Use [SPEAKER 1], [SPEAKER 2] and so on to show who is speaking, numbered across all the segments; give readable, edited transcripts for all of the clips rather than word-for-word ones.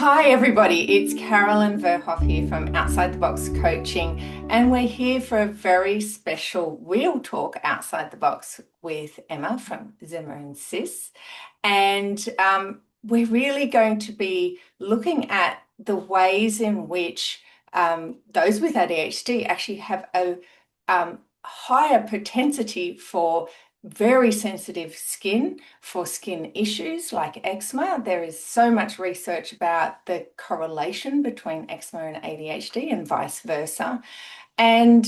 [SPEAKER 1] Hi, everybody. It's Carolyn Verhoff here from Outside the Box Coaching, and we're here for a very special Real Talk Outside the Box with Emma from Zema Sis. And we're really going to be looking at the ways in which those with ADHD actually have a higher propensity for very sensitive skin, for skin issues like eczema. There is so much research about the correlation between eczema and ADHD and vice versa. And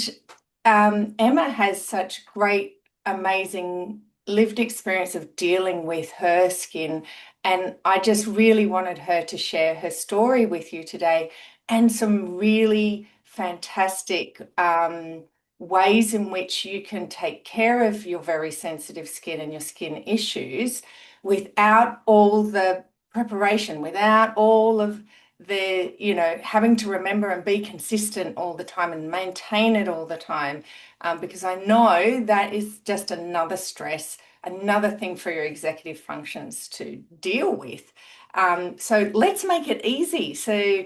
[SPEAKER 1] Emma has such great, amazing lived experience of dealing with her skin. And I just really wanted her to share her story with you today and some really fantastic ways in which you can take care of your very sensitive skin and your skin issues without all the preparation, without all of the, having to remember and be consistent all the time and maintain it all the time. Because I know that is just another stress, another thing for your executive functions to deal with. So let's make it easy. So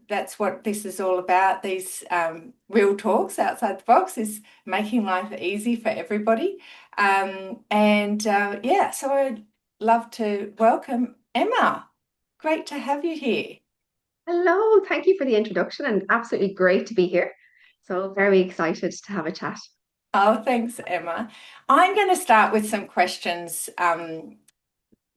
[SPEAKER 1] that's what this is all about. These real talks outside the box is making life easy for everybody. So I'd love to welcome Emma. Great to have you here.
[SPEAKER 2] Hello, thank you for the introduction and absolutely great to be here. So very excited to have a chat.
[SPEAKER 1] Oh, thanks, Emma. I'm going to start with some questions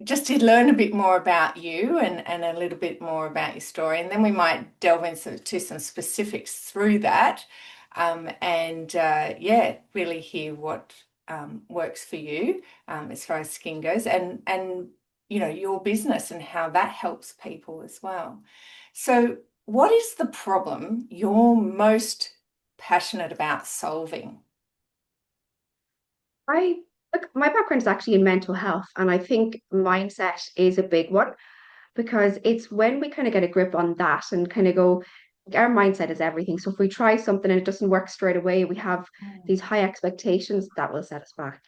[SPEAKER 1] just to learn a bit more about you and a little bit more about your story. And then we might delve into some specifics through that really hear what works for you as far as skin goes and your business and how that helps people as well. So, what is the problem you're most passionate about solving?
[SPEAKER 2] I Look, my background is actually in mental health, and I think mindset is a big one because it's when we kind of get a grip on that and kind of go, our mindset is everything. So if we try something and it doesn't work straight away, we have these high expectations that will set us back.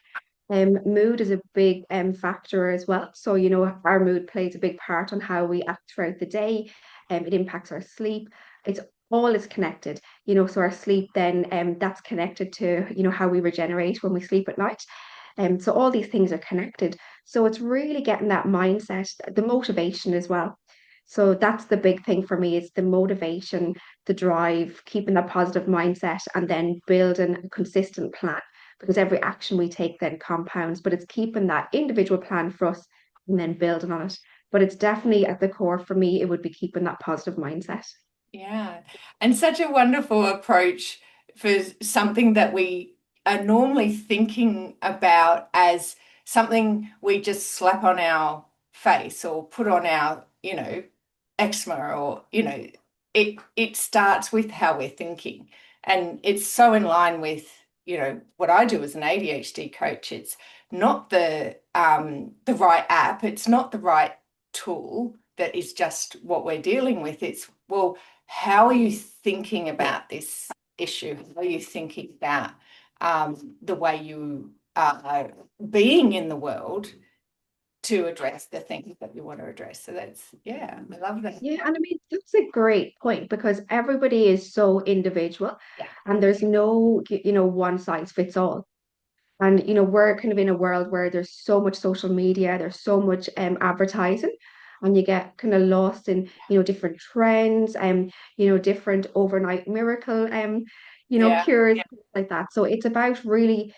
[SPEAKER 2] Mood is a big factor as well. So, our mood plays a big part on how we act throughout the day. It impacts our sleep. It's all is connected, so our sleep then that's connected to, how we regenerate when we sleep at night. So all these things are connected. So it's really getting that mindset, the motivation as well. So that's the big thing for me is the motivation, the drive, keeping that positive mindset, and then building a consistent plan because every action we take then compounds, but it's keeping that individual plan for us and then building on it. But it's definitely at the core for me, it would be keeping that positive mindset.
[SPEAKER 1] Yeah, and such a wonderful approach for something that we are normally thinking about as something we just slap on our face or put on our, eczema or, it starts with how we're thinking. And it's so in line with, what I do as an ADHD coach. It's not the right app, it's not the right tool that is just what we're dealing with. It's, well, how are you thinking about this issue? How are you thinking about the way you are being in the world to address the things that you want to address? So that's, yeah, I love that.
[SPEAKER 2] Yeah, and I mean, that's a great point because everybody is so individual
[SPEAKER 1] Yeah.
[SPEAKER 2] and there's no, one size fits all. And, we're kind of in a world where there's so much social media, there's so much advertising, and you get kind of lost in, different trends and, different overnight miracle,
[SPEAKER 1] Yeah.
[SPEAKER 2] cures like that. So it's about really,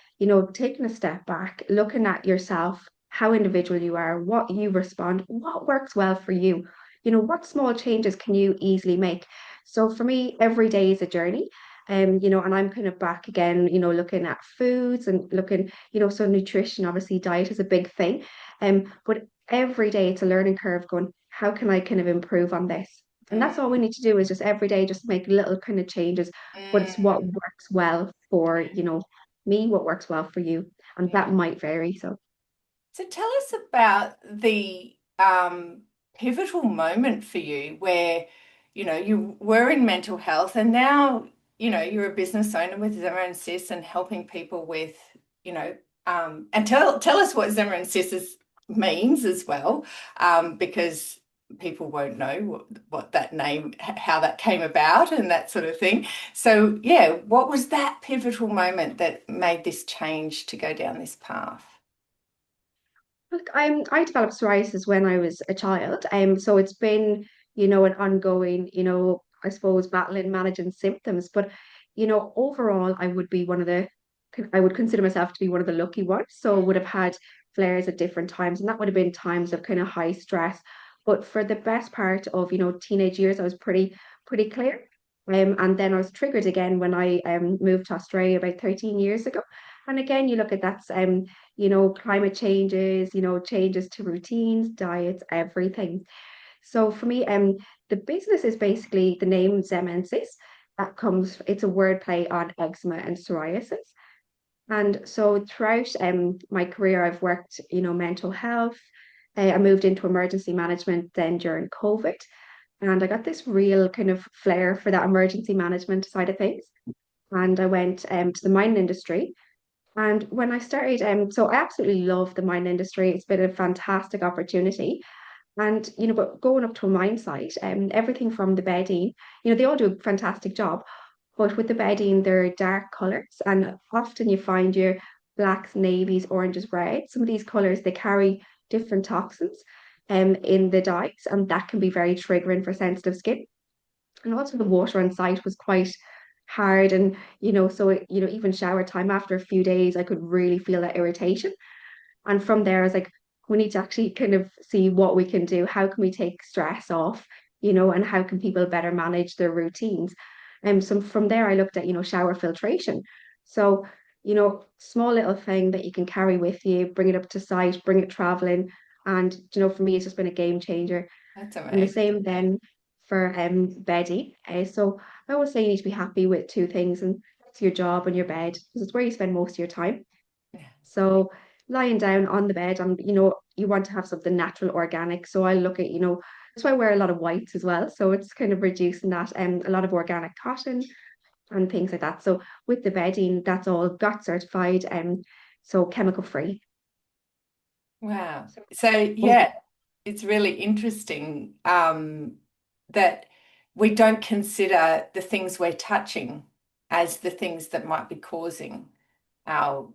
[SPEAKER 2] taking a step back, looking at yourself, how individual you are, what you respond, what works well for you. What small changes can you easily make? So for me, every day is a journey. And I'm kind of back again, looking at foods and looking, so nutrition, obviously diet is a big thing. But every day it's a learning curve going, how can I kind of improve on this? And that's all we need to do is just every day just make little kind of changes, but it's what
[SPEAKER 1] Mm.
[SPEAKER 2] works well for, me, what works well for you. And
[SPEAKER 1] Yeah.
[SPEAKER 2] that might vary. So
[SPEAKER 1] So tell us about the pivotal moment for you where, you were in mental health and now, you're a business owner with Zema and Sis and helping people with, And tell us what Zema Sis means as well, because people won't know what that name, how that came about, and that sort of thing. So, yeah, what was that pivotal moment that made this change to go down this path?
[SPEAKER 2] Look, I developed psoriasis when I was a child. So it's been, an ongoing, I suppose, battling, managing symptoms. But, overall, I would consider myself to be one of the lucky ones. So would have had flares at different times, and that would have been times of kind of high stress. But for the best part of, teenage years, I was pretty clear. And then I was triggered again when I moved to Australia about 13 years ago. And again, you look at that's climate changes, changes to routines, diets, everything. So for me, the business is basically the name Zema Sis. It's a wordplay on eczema and psoriasis. And so throughout my career, I've worked, mental health. I moved into emergency management then during COVID. And I got this real kind of flair for that emergency management side of things. And I went to the mining industry, and when I started, so I absolutely love the mine industry. It's been a fantastic opportunity. And, but going up to a mine site, everything from the bedding, they all do a fantastic job. But with the bedding, they're dark colours. And often you find your blacks, navies, oranges, reds. Some of these colours, they carry different toxins in the dyes, and that can be very triggering for sensitive skin. And also the water on site was quite hard, and so even shower time after a few days I could really feel that irritation. And from there I was like, we need to actually kind of see what we can do. How can we take stress off, and how can people better manage their routines? And so from there I looked at, shower filtration. So, small little thing that you can carry with you, bring it up to site, bring it traveling. And for me it's just been a game changer.
[SPEAKER 1] That's
[SPEAKER 2] And the
[SPEAKER 1] amazing.
[SPEAKER 2] same then for bedding. So I always say you need to be happy with two things, and that's your job and your bed, because it's where you spend most of your time.
[SPEAKER 1] Yeah.
[SPEAKER 2] So lying down on the bed, and you want to have something natural, organic. So I look at, that's why I wear a lot of whites as well. So it's kind of reducing that, and a lot of organic cotton and things like that. So with the bedding, that's all got certified, so chemical free.
[SPEAKER 1] Wow. So,
[SPEAKER 2] So
[SPEAKER 1] yeah, it's really interesting that we don't consider the things we're touching as the things that might be causing our,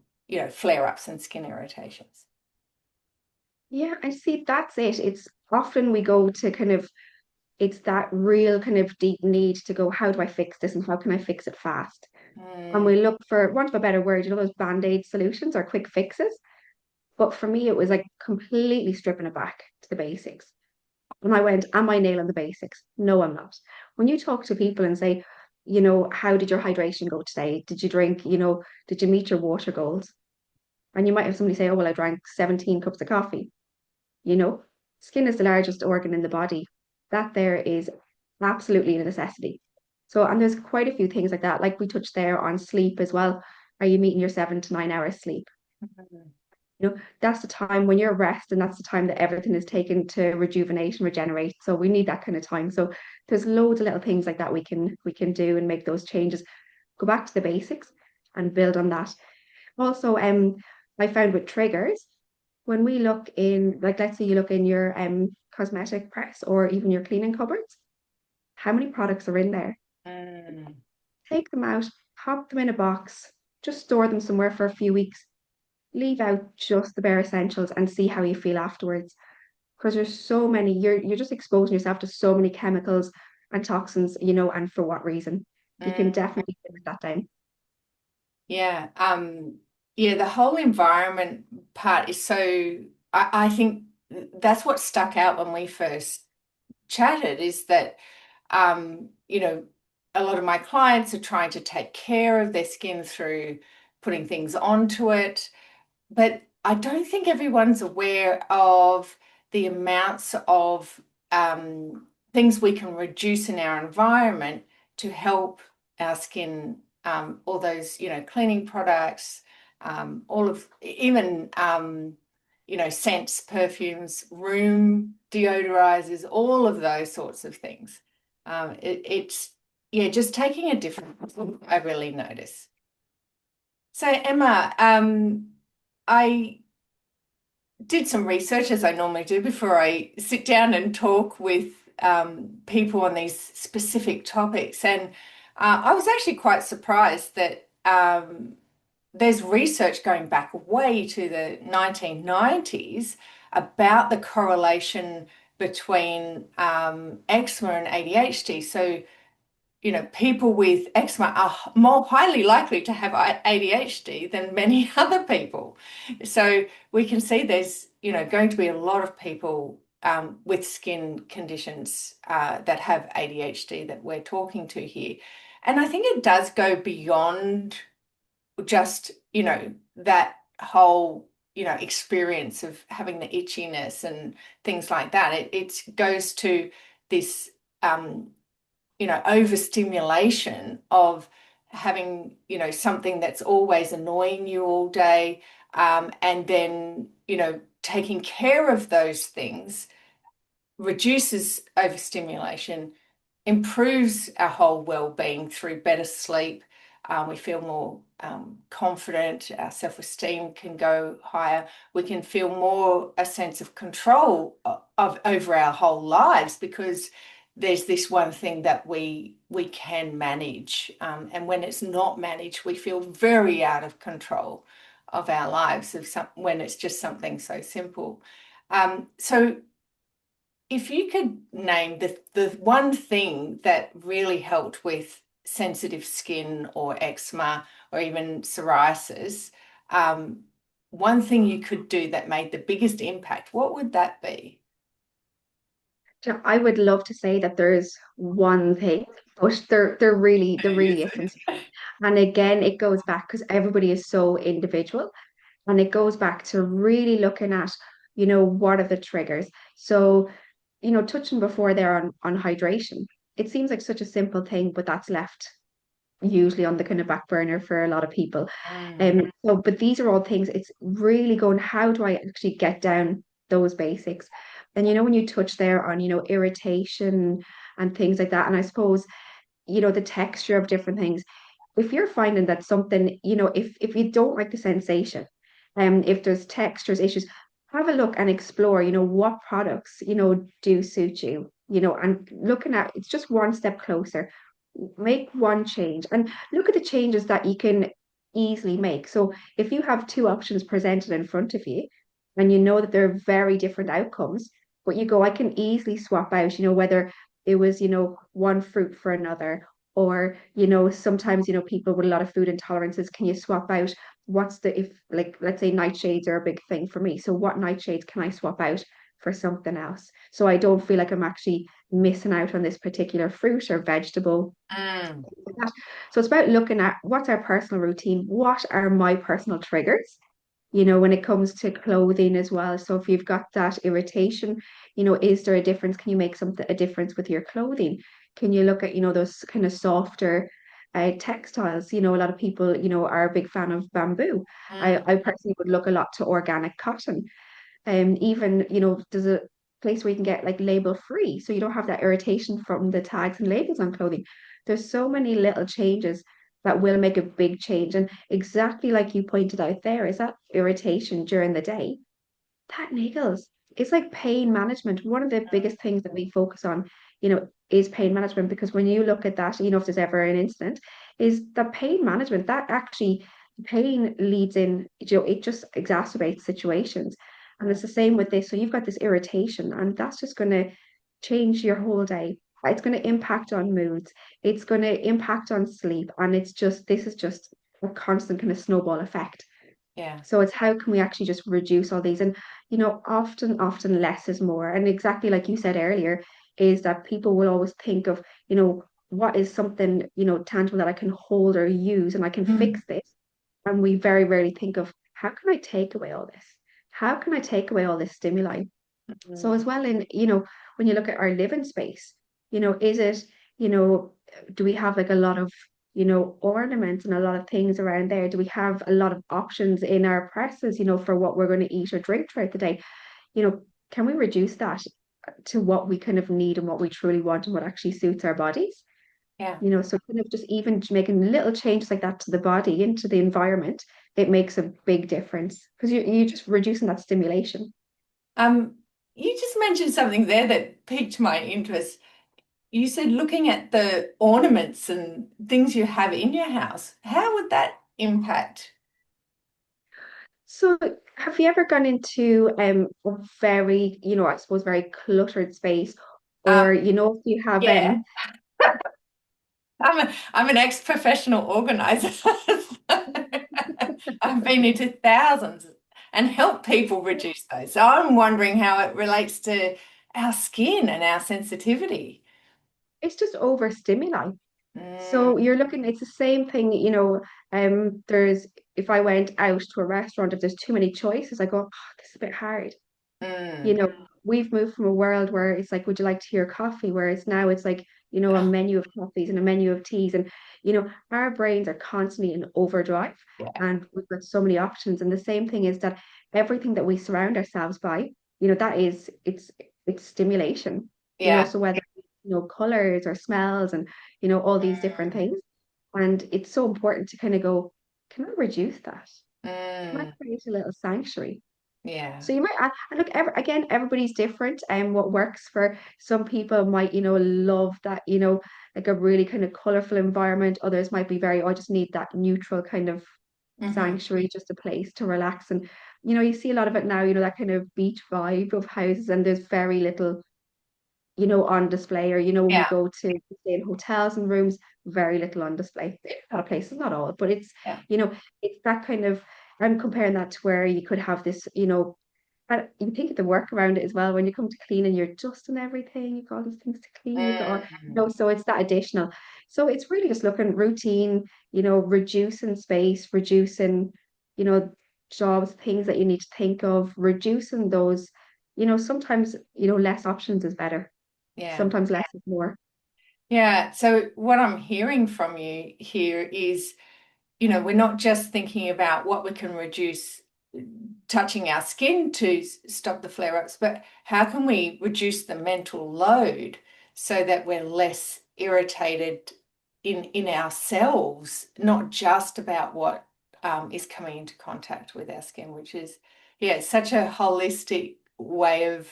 [SPEAKER 1] flare-ups and skin irritations.
[SPEAKER 2] yeah, I see that's it. It's often we go to kind of it's that real kind of deep need to go, how do I fix this and how can I fix it fast? And
[SPEAKER 1] Mm,
[SPEAKER 2] we look for, want of a better word, those band-aid solutions or quick fixes. But for me, it was like completely stripping it back to the basics. And I went, am I nailing the basics? No, I'm not. When you talk to people and say, how did your hydration go today? Did you drink, did you meet your water goals? And you might have somebody say, oh, well, I drank 17 cups of coffee. you know, Skin is the largest organ in the body. That there is absolutely a necessity. So, and there's quite a few things like that. Like we touched there on sleep as well. Are you meeting your 7 to 9 hours sleep? That's the time when you're rest, and that's the time that everything is taken to rejuvenate and regenerate. So we need that kind of time. So there's loads of little things like that we can do and make those changes. Go back to the basics and build on that. Also, I found with triggers, when we look in, like, let's say you look in your cosmetic press or even your cleaning cupboards, how many products are in there?
[SPEAKER 1] mm,
[SPEAKER 2] Take them out, pop them in a box, just store them somewhere for a few weeks, leave out just the bare essentials and see how you feel afterwards. Because there's so many, you're just exposing yourself to so many chemicals and toxins, and for what reason? You can
[SPEAKER 1] mm.
[SPEAKER 2] definitely fix that down.
[SPEAKER 1] Yeah. Yeah, the whole environment part is so, I think that's what stuck out when we first chatted is that, a lot of my clients are trying to take care of their skin through putting things onto it. But I don't think everyone's aware of the amounts of things we can reduce in our environment to help our skin. All those, cleaning products, all of even, scents, perfumes, room deodorizers, all of those sorts of things. It's, yeah, just taking a different, I really notice. So, Emma, I did some research, as I normally do, before I sit down and talk with people on these specific topics. And I was actually quite surprised that there's research going back way to the 1990s about the correlation between eczema and ADHD. So people with eczema are more highly likely to have ADHD than many other people. So we can see there's, going to be a lot of people with skin conditions that have ADHD that we're talking to here. And I think it does go beyond just, that whole, experience of having the itchiness and things like that. It goes to this overstimulation of having, something that's always annoying you all day, and then, taking care of those things reduces overstimulation, improves our whole well-being through better sleep. We feel more confident. Our self-esteem can go higher. We can feel more a sense of control over our whole lives because there's this one thing that we can manage. And when it's not managed, we feel very out of control of our lives when it's just something so simple. So if you could name the one thing that really helped with sensitive skin or eczema or even psoriasis, one thing you could do that made the biggest impact, what would that be?
[SPEAKER 2] I would love to say that there's one thing, but there really isn't. And again, it goes back because everybody is so individual, and it goes back to really looking at, what are the triggers. So, touching before there on hydration, it seems like such a simple thing, but that's left usually on the kind of back burner for a lot of people.
[SPEAKER 1] Mm,
[SPEAKER 2] But these are all things, it's really going, how do I actually get down those basics? And when you touch there on, irritation and things like that, and I suppose, the texture of different things, if you're finding that something, if you don't like the sensation, if there's textures issues, have a look and explore, what products, do suit you, and looking at it's just one step closer. Make one change and look at the changes that you can easily make. So if you have two options presented in front of you and you know that they're very different outcomes, but you go, I can easily swap out, whether it was, one fruit for another, or, sometimes, people with a lot of food intolerances, can you swap out if, like, let's say nightshades are a big thing for me. So what nightshades can I swap out for something else? So I don't feel like I'm actually missing out on this particular fruit or vegetable.
[SPEAKER 1] mm,
[SPEAKER 2] So it's about looking at what's our personal routine, what are my personal triggers, when it comes to clothing as well. So if you've got that irritation, is there a difference? Can you make a difference with your clothing? Can you look at, those kind of softer textiles? A lot of people, are a big fan of bamboo. I
[SPEAKER 1] mm.
[SPEAKER 2] personally would look a lot to organic cotton. Even, there's a place where you can get like label free, so you don't have that irritation from the tags and labels on clothing. There's so many little changes that will make a big change. And exactly like you pointed out there, is that irritation during the day, that niggles. It's like pain management. One of the biggest things that we focus on, is pain management, because when you look at that, if there's ever an incident, is that pain management, that actually pain leads in, it just exacerbates situations. And it's the same with this. So you've got this irritation, and that's just going to change your whole day. It's going to impact on moods. It's going to impact on sleep. And this is just a constant kind of snowball effect.
[SPEAKER 1] Yeah.
[SPEAKER 2] So it's how can we actually just reduce all these? And, often less is more. And exactly like you said earlier, is that people will always think of, what is something, tangible that I can hold or use and I can
[SPEAKER 1] Mm,
[SPEAKER 2] fix this. And we very rarely think of, how can I take away all this? How can I take away all this stimuli? So
[SPEAKER 1] mm,
[SPEAKER 2] as well in, when you look at our living space, is it, you know, do we have like a lot of, ornaments and a lot of things around there? Do we have a lot of options in our presses, for what we're going to eat or drink throughout the day? Can we reduce that to what we kind of need and what we truly want and what actually suits our bodies?
[SPEAKER 1] yeah.
[SPEAKER 2] So kind of just even making little changes like that to the body, into the environment, it makes a big difference because you're just reducing that stimulation.
[SPEAKER 1] Um, you just mentioned something there that piqued my interest. You said looking at the ornaments and things you have in your house. How would that impact?
[SPEAKER 2] So have you ever gone into a very, I suppose very cluttered space,
[SPEAKER 1] Um,
[SPEAKER 2] or if you have
[SPEAKER 1] yeah, I'm an ex-professional organizer. I've been into thousands and helped people reduce those. So I'm wondering how it relates to our skin and our sensitivity.
[SPEAKER 2] it's just overstimuli.
[SPEAKER 1] Mm,
[SPEAKER 2] So you're looking, it's the same thing, there's if I went out to a restaurant, if there's too many choices, I go, oh, this is a bit hard. You
[SPEAKER 1] mm,
[SPEAKER 2] know, we've moved from a world where it's like, would you like tea or coffee? Whereas now it's like, a menu of coffees and a menu of teas. And, our brains are constantly in overdrive
[SPEAKER 1] yeah,
[SPEAKER 2] and we've got so many options. And the same thing is that everything that we surround ourselves by, that is, it's stimulation,
[SPEAKER 1] yeah.
[SPEAKER 2] so whether, colors or smells and, all these different
[SPEAKER 1] Mm,
[SPEAKER 2] things. And it's so important to kind of go, can I reduce that? Can I
[SPEAKER 1] mm,
[SPEAKER 2] create a little sanctuary?
[SPEAKER 1] yeah.
[SPEAKER 2] So you might, and look, again, everybody's different, and what works for some people might, love that, like a really kind of colorful environment. Others might be very, oh, I just need that neutral kind of
[SPEAKER 1] Hmm.
[SPEAKER 2] sanctuary, just a place to relax. And, you see a lot of it now, that kind of beach vibe of houses, and there's very little, on display, or, when we
[SPEAKER 1] Yeah,
[SPEAKER 2] go to stay in hotels and rooms, very little on display. A lot of places, not all, but
[SPEAKER 1] yeah.
[SPEAKER 2] you know, it's that kind of, I'm comparing that to where you could have this, and you think of the work around it as well. When you come to cleaning, you're dusting everything. You've got all these things to clean. You've got,
[SPEAKER 1] Mm,
[SPEAKER 2] so it's that additional. So it's really just looking routine, reducing space, reducing, you know, jobs, things that you need to think of, reducing those. Sometimes, less options is better.
[SPEAKER 1] yeah.
[SPEAKER 2] Sometimes less is more.
[SPEAKER 1] Yeah. So what I'm hearing from you here is, we're not just thinking about what we can reduce touching our skin to stop the flare-ups, but how can we reduce the mental load so that we're less irritated in ourselves, not just about what is coming into contact with our skin, which is, yeah, such a holistic way of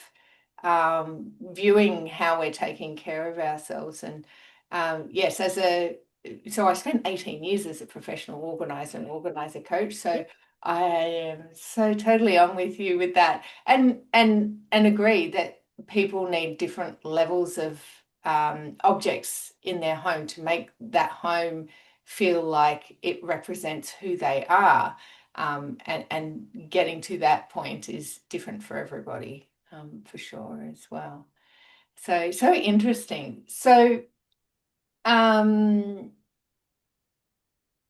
[SPEAKER 1] viewing how we're taking care of ourselves. And yes, so I spent 18 years as a professional organizer and organizer coach. So I am so totally on with you with that, and agree that people need different levels of objects in their home to make that home feel like it represents who they are. And getting to that point is different for everybody, for sure as well. So interesting. So um,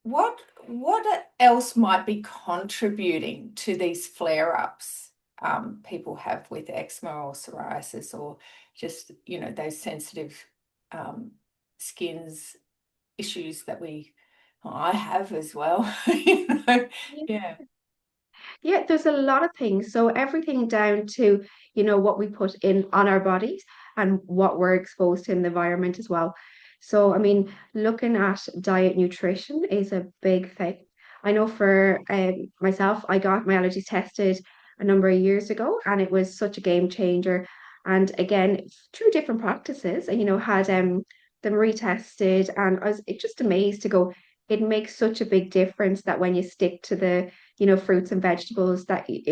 [SPEAKER 1] what else might be contributing to these flare-ups people have with eczema or psoriasis, or just, those sensitive um, skins issues that I have as well. Yeah.
[SPEAKER 2] Yeah, there's a lot of things. So everything down to, what we put in on our bodies and what we're exposed to in the environment as well. So, I mean, looking at diet nutrition is a big thing. I know for myself, I got my allergies tested a number of years ago, and it was such a game changer. And again, through different practices, and had them retested, and I was just amazed to go, it makes such a big difference that when you stick to the fruits and vegetables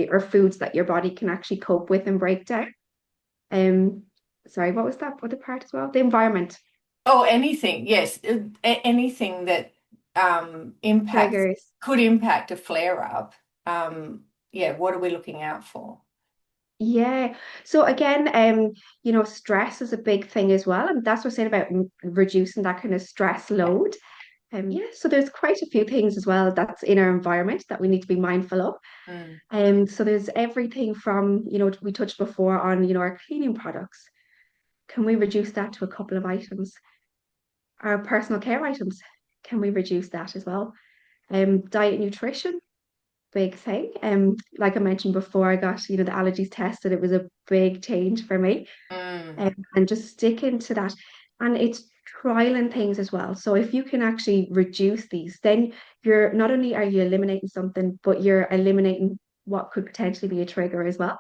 [SPEAKER 2] or foods that your body can actually cope with and break down. Um, sorry, what was that other part as well? The environment
[SPEAKER 1] Oh, anything, yes. Anything that impacts
[SPEAKER 2] triggers.
[SPEAKER 1] could impact a flare-up. Yeah, what are we looking out for?
[SPEAKER 2] Yeah. So again, stress is a big thing as well, and that's what I'm saying about reducing that kind of stress
[SPEAKER 1] Yeah.
[SPEAKER 2] load. Yeah. So there's quite a few things as well that's in our environment that we need to be mindful of.
[SPEAKER 1] Mm,
[SPEAKER 2] So there's everything from, we touched before on, our cleaning products. Can we reduce that to a couple of items? Our personal care items, can we reduce that as well? Diet nutrition, big thing. Like I mentioned before, I got, the allergies tested. It was a big change for me.
[SPEAKER 1] mm,
[SPEAKER 2] And just sticking to that. And it's trialing things as well. So if you can actually reduce these, then you're not only are you eliminating something, but you're eliminating what could potentially be a trigger as well.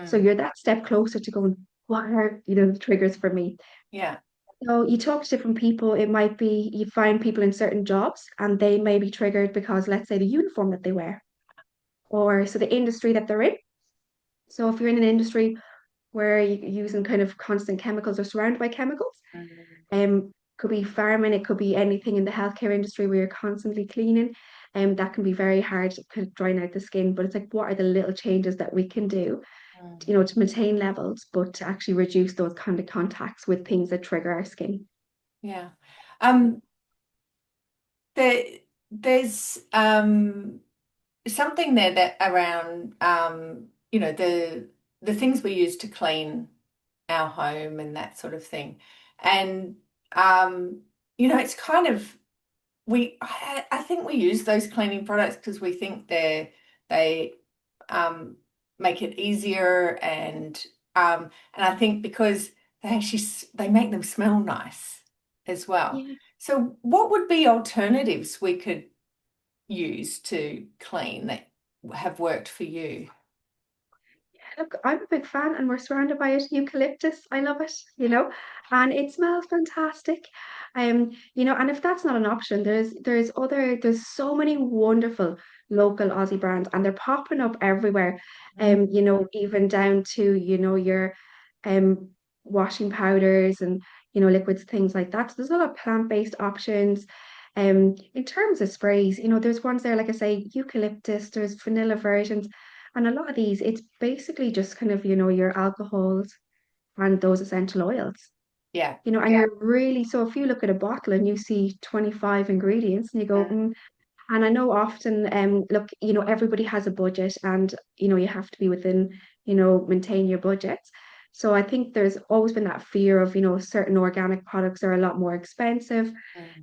[SPEAKER 2] So
[SPEAKER 1] Mm.
[SPEAKER 2] you're that step closer to going, what are, the triggers for me?
[SPEAKER 1] Yeah.
[SPEAKER 2] So you talk to different people. It might be you find people in certain jobs and they may be triggered because, let's say, the uniform that they wear, or so the industry that they're in. So if you're in an industry where you're using kind of constant chemicals or surrounded by chemicals,
[SPEAKER 1] Mm.
[SPEAKER 2] could be farming, it could be anything in the healthcare industry where you're constantly cleaning. That can be very hard, kind of drying out the skin. But it's like, what are the little changes that we can do,
[SPEAKER 1] Mm.
[SPEAKER 2] to maintain levels, but to actually reduce those kind of contacts with things that trigger our skin?
[SPEAKER 1] Yeah. Um, there, there's something there that around the things we use to clean our home and that sort of thing. And it's kind of I think we use those cleaning products because we think they um make it easier and I think because they make them smell nice as well.
[SPEAKER 2] Yeah.
[SPEAKER 1] So what would be alternatives we could use to clean that have worked for you?
[SPEAKER 2] Look, I'm a big fan and we're surrounded by it. Eucalyptus, I love it, and it smells fantastic. And if that's not an option, there's so many wonderful local Aussie brands and they're popping up everywhere.
[SPEAKER 1] Mm.
[SPEAKER 2] Even down to, your um washing powders and liquids, things like that. So there's a lot of plant-based options. In terms of sprays, there's ones there, like I say, eucalyptus, there's vanilla versions. And a lot of these, it's basically just kind of, your alcohols and those essential oils.
[SPEAKER 1] Yeah.
[SPEAKER 2] And you're really, so if you look at a bottle and you see 25 ingredients and you go,
[SPEAKER 1] Mm.
[SPEAKER 2] mm. And I know often, look, everybody has a budget and, you have to be within, maintain your budgets. So I think there's always been that fear of, certain organic products are a lot more expensive,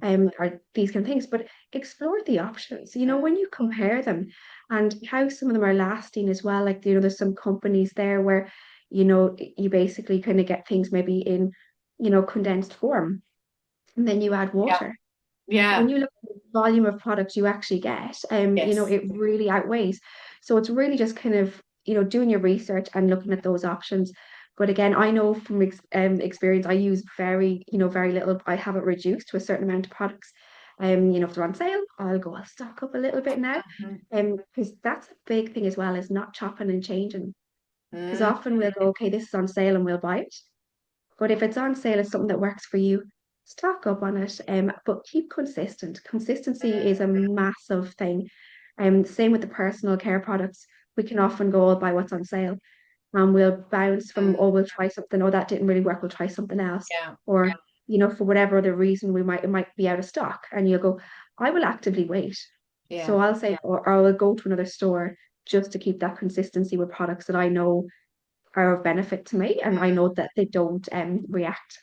[SPEAKER 1] Mm.
[SPEAKER 2] or these kind of things, but explore the options,
[SPEAKER 1] Mm.
[SPEAKER 2] when you compare them and how some of them are lasting as well. Like, there's some companies there where, you basically kind of get things maybe in, condensed form, and then you add
[SPEAKER 1] Yeah.
[SPEAKER 2] water. When
[SPEAKER 1] Yeah.
[SPEAKER 2] you look at the volume of products you actually get,
[SPEAKER 1] Yes.
[SPEAKER 2] it really outweighs. So it's really just kind of, doing your research and looking at those options. But again, I know from experience, I use very little. I have it reduced to a certain amount of products. If they're on sale, I'll stock up a little bit now.
[SPEAKER 1] Mhm.
[SPEAKER 2] Because that's a big thing as well, is not chopping and changing. Because
[SPEAKER 1] Mm.
[SPEAKER 2] often we'll go, okay, this is on sale and we'll buy it. But if it's on sale, it's something that works for you, stock up on it. But keep consistent. Consistency is a massive thing. Same with the personal care products. We can often go, buy what's on sale, and we'll bounce from,
[SPEAKER 1] Mm.
[SPEAKER 2] oh, we'll try something, oh, that didn't really work, we'll try something else.
[SPEAKER 1] Yeah.
[SPEAKER 2] Or, for whatever other reason it might be out of stock. And you'll go, I will actively wait.
[SPEAKER 1] Yeah.
[SPEAKER 2] So I'll say, or I will go to another store just to keep that consistency with products that I know are of benefit to me and I know that they don't react.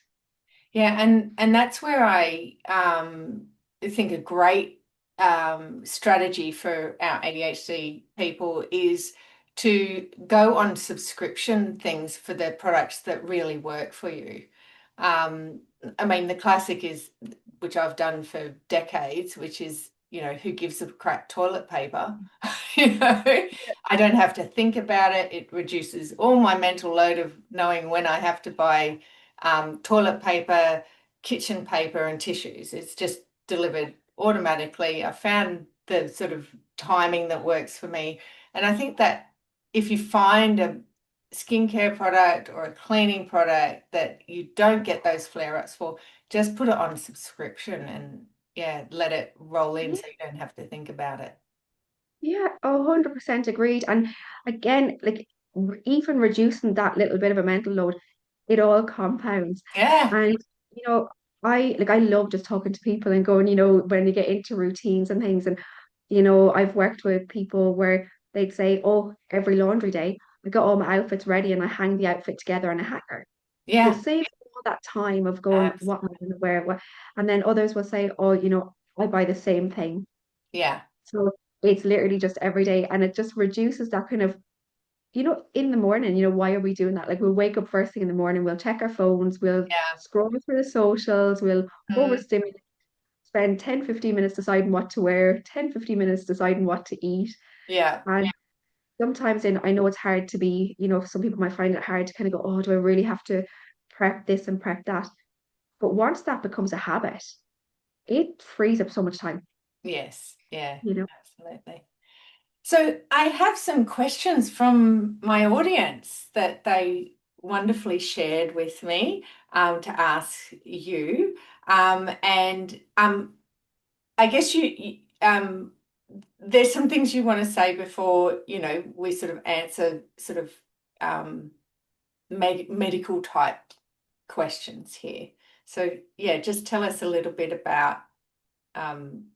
[SPEAKER 1] Yeah, and that's where I think a great strategy for our ADHD people is to go on subscription things for the products that really work for you. Um, I mean, the classic is, which I've done for decades, which is, who gives a crap toilet paper? You know, I don't have to think about it. It reduces all my mental load of knowing when I have to buy toilet paper, kitchen paper, and tissues. It's just delivered automatically. I found the sort of timing that works for me. And I think that if you find a skincare product or a cleaning product that you don't get those flare-ups for, just put it on subscription and yeah, let it roll in
[SPEAKER 2] Yeah,
[SPEAKER 1] so you don't have to think about it.
[SPEAKER 2] yeah, 100% agreed. And again, like even reducing that little bit of a mental load, it all compounds.
[SPEAKER 1] Yeah,
[SPEAKER 2] And you know, I love just talking to people and going, when you get into routines and things. And I've worked with people where they'd say, oh, every laundry day, I got all my outfits ready and I hang the outfit together on a hanger. So it
[SPEAKER 1] yeah,
[SPEAKER 2] saves all that time of going, what am I
[SPEAKER 1] absolutely.
[SPEAKER 2] going to wear? What? And then others will say, oh, I buy the same thing.
[SPEAKER 1] Yeah.
[SPEAKER 2] So it's literally just every day, and it just reduces that kind of, in the morning, why are we doing that? Like we'll wake up first thing in the morning, we'll check our phones, we'll
[SPEAKER 1] Yeah.
[SPEAKER 2] scroll through the socials, we'll
[SPEAKER 1] Mm,
[SPEAKER 2] overstimulate, spend 10, 15 minutes deciding what to wear, 10, 15 minutes deciding what to eat.
[SPEAKER 1] yeah.
[SPEAKER 2] And sometimes I know it's hard to be, some people might find it hard to kind of go, oh, do I really have to prep this and prep that? But once that becomes a habit, it frees up so much time,
[SPEAKER 1] Yes. Yeah.
[SPEAKER 2] you know.
[SPEAKER 1] Absolutely. So I have some questions from my audience that they wonderfully shared with me to ask you. And I guess there's some things you want to say before, we sort of answer sort of um, medical type questions here. So yeah, just tell us a little bit about um,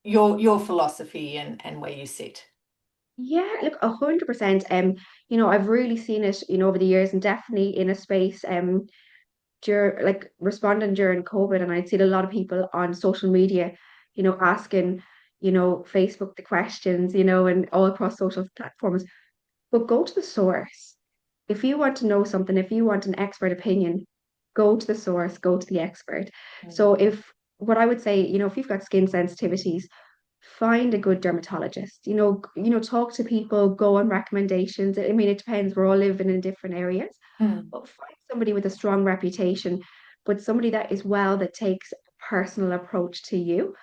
[SPEAKER 1] your philosophy and where you sit.
[SPEAKER 2] Yeah, look, 100%. I've really seen it, over the years, and definitely in a space, during like responding during COVID, and I'd seen a lot of people on social media, asking, Facebook the questions, and all across social platforms. But go to the source. If you want to know something, if you want an expert opinion, go to the source, go to the expert.
[SPEAKER 1] Mm,
[SPEAKER 2] So if what I would say, if you've got skin sensitivities, find a good dermatologist. Talk to people, go on recommendations. I mean, it depends. We're all living in different areas,
[SPEAKER 1] mm,
[SPEAKER 2] but find somebody with a strong reputation, but somebody that is that takes a personal approach to you.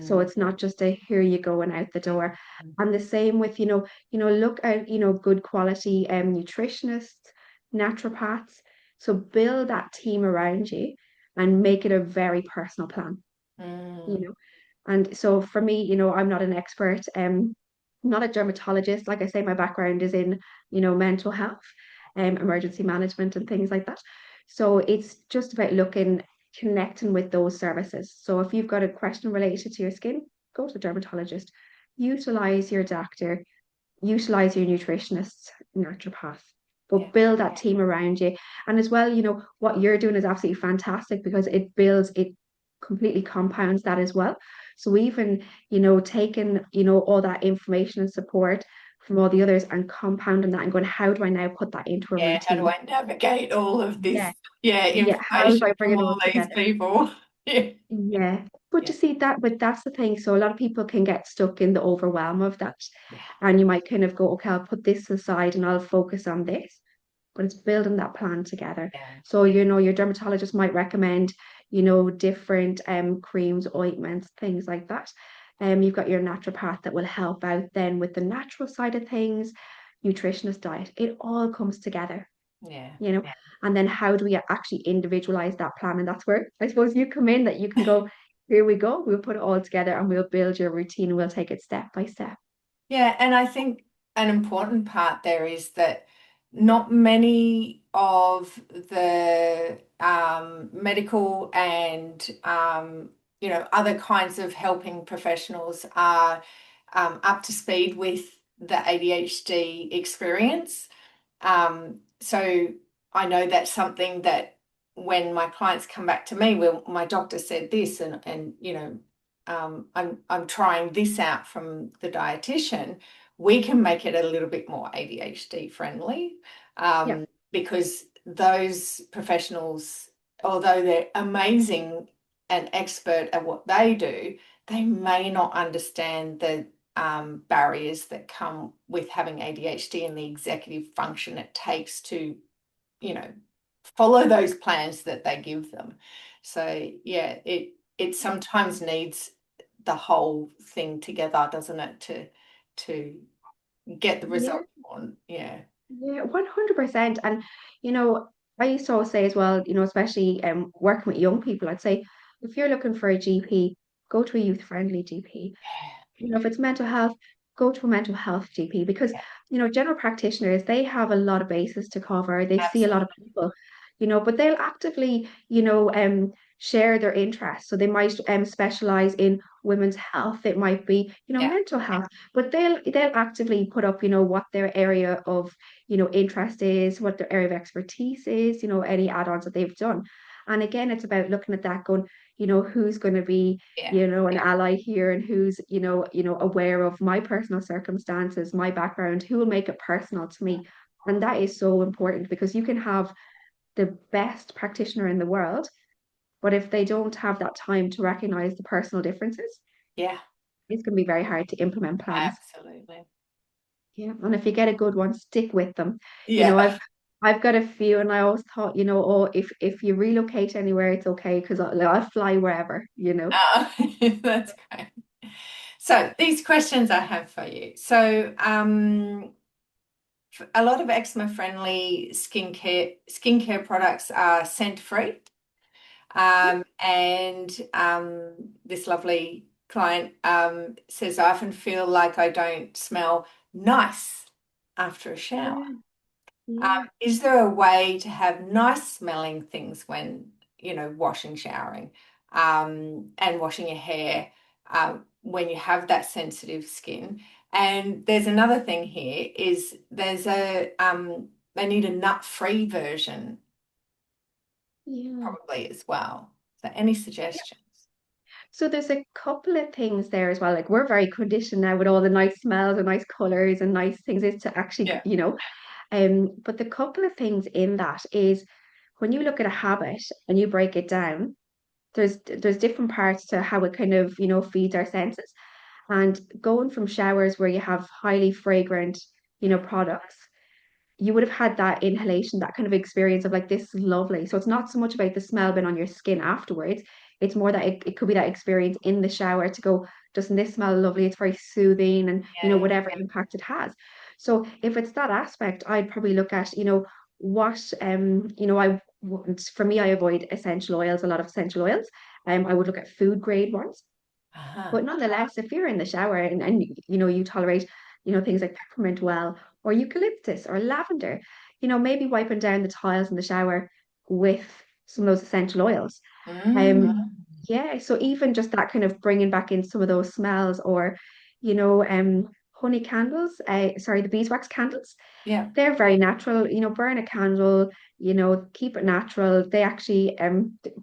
[SPEAKER 2] So
[SPEAKER 1] mm,
[SPEAKER 2] it's not just a here you go and out the door.
[SPEAKER 1] mm,
[SPEAKER 2] And the same with, look at, good quality nutritionists, naturopaths. So build that team around you and make it a very personal plan, you
[SPEAKER 1] mm.
[SPEAKER 2] know. And so for me, I'm not an expert, I'm not a dermatologist. Like I say, my background is in, mental health, emergency management and things like that. So it's just about connecting with those services. So if you've got a question related to your skin, go to the dermatologist, utilize your doctor, utilize your nutritionist, naturopath,
[SPEAKER 1] Yeah,
[SPEAKER 2] but build that team around you. And as well, what you're doing is absolutely fantastic because it completely compounds that as well. So even, taking, all that information and support from all the others and compounding that and going, how do I now put that into a
[SPEAKER 1] yeah. How do
[SPEAKER 2] routine?
[SPEAKER 1] I navigate all of this,
[SPEAKER 2] Yeah.
[SPEAKER 1] yeah,
[SPEAKER 2] Yeah. How do
[SPEAKER 1] information
[SPEAKER 2] I bring
[SPEAKER 1] from
[SPEAKER 2] it all
[SPEAKER 1] all these
[SPEAKER 2] together?
[SPEAKER 1] people? Yeah,
[SPEAKER 2] Yeah. But
[SPEAKER 1] yeah,
[SPEAKER 2] you see but that's the thing. So a lot of people can get stuck in the overwhelm of that.
[SPEAKER 1] yeah,
[SPEAKER 2] And you might kind of go, okay, I'll put this aside and I'll focus on this. But it's building that plan together.
[SPEAKER 1] yeah,
[SPEAKER 2] So, your dermatologist might recommend, different creams, ointments, things like that. You've got your naturopath that will help out then with the natural side of things, nutritionist diet. It all comes together,
[SPEAKER 1] yeah.
[SPEAKER 2] you know. And then how do we actually individualize that plan? And that's where I suppose you come in, that you can go, here we go, we'll put it all together and we'll build your routine and we'll take it step by step.
[SPEAKER 1] Yeah, and I think an important part there is that not many of the medical and other kinds of helping professionals are up to speed with the ADHD experience. So I know that's something that when my clients come back to me, well, my doctor said this, and I'm trying this out from the dietitian. We can make it a little bit more ADHD friendly,
[SPEAKER 2] Yeah.
[SPEAKER 1] because those professionals, although they're amazing and expert at what they do, they may not understand the barriers that come with having ADHD and the executive function it takes to, you know, follow those plans that they give them. So yeah, it sometimes needs the whole thing together, doesn't it, to get the
[SPEAKER 2] Yeah.
[SPEAKER 1] result you want. Yeah.
[SPEAKER 2] Yeah, 100%. And, you know, I used to always say as well, especially working with young people, I'd say if you're looking for a GP, go to a youth-friendly GP. If it's mental health, go to a mental health GP because,
[SPEAKER 1] Yeah,
[SPEAKER 2] general practitioners, they have a lot of bases to cover. They see a lot of
[SPEAKER 1] absolutely.
[SPEAKER 2] people, but they'll actively, share their interests. So they might specialize in women's health. It might be,
[SPEAKER 1] Yeah,
[SPEAKER 2] mental health, but they'll actively put up, what their area of, interest is, what their area of expertise is, any add-ons that they've done. And again, it's about looking at that, going, who's going to be
[SPEAKER 1] yeah,
[SPEAKER 2] an ally here and who's aware of my personal circumstances, my background, who will make it personal to me. And that is so important because you can have the best practitioner in the world, but if they don't have that time to recognize the personal differences,
[SPEAKER 1] Yeah,
[SPEAKER 2] it's going to be very hard to implement plans.
[SPEAKER 1] absolutely.
[SPEAKER 2] Yeah. And if you get a good one, stick with them. You know,
[SPEAKER 1] Yeah.
[SPEAKER 2] I've got a few and I always thought, oh, if you relocate anywhere, it's okay because I'll fly wherever.
[SPEAKER 1] Uh, that's great. So these questions I have for you. So a lot of eczema friendly skincare products are scent free.
[SPEAKER 2] Yeah.
[SPEAKER 1] And this lovely client says, I often feel like I don't smell nice after a shower.
[SPEAKER 2] Yeah. Yeah.
[SPEAKER 1] Is there a way to have nice smelling things when, washing, showering, and washing your hair when you have that sensitive skin? And there's another thing here is they need a nut-free version
[SPEAKER 2] Yeah.
[SPEAKER 1] probably as well. So any suggestions?
[SPEAKER 2] So there's a couple of things there as well. Like we're very conditioned now with all the nice smells and nice colors and nice things is to actually,
[SPEAKER 1] Yeah.
[SPEAKER 2] but the couple of things in that is when you look at a habit and you break it down, there's different parts to how it kind of, feeds our senses. And going from showers where you have highly fragrant, products, you would have had that inhalation, that kind of experience of like, this is lovely. So it's not so much about the smell being on your skin afterwards. It's more that it could be that experience in the shower to go, doesn't this smell lovely? It's very soothing and,
[SPEAKER 1] Yeah.
[SPEAKER 2] whatever impact it has. So if it's that aspect, I'd probably look at, what, I wouldn't, for me, I avoid essential oils, a lot of essential oils. I would look at food grade ones.
[SPEAKER 1] Uh-huh.
[SPEAKER 2] But nonetheless, if you're in the shower and you tolerate, things like peppermint well or eucalyptus or lavender, maybe wiping down the tiles in the shower with some of those essential oils.
[SPEAKER 1] Mm.
[SPEAKER 2] Um, yeah, so even just that kind of bringing back in some of those smells or, honey candles, sorry, the beeswax candles,
[SPEAKER 1] Yeah.
[SPEAKER 2] they're very natural, burn a candle, keep it natural. They actually,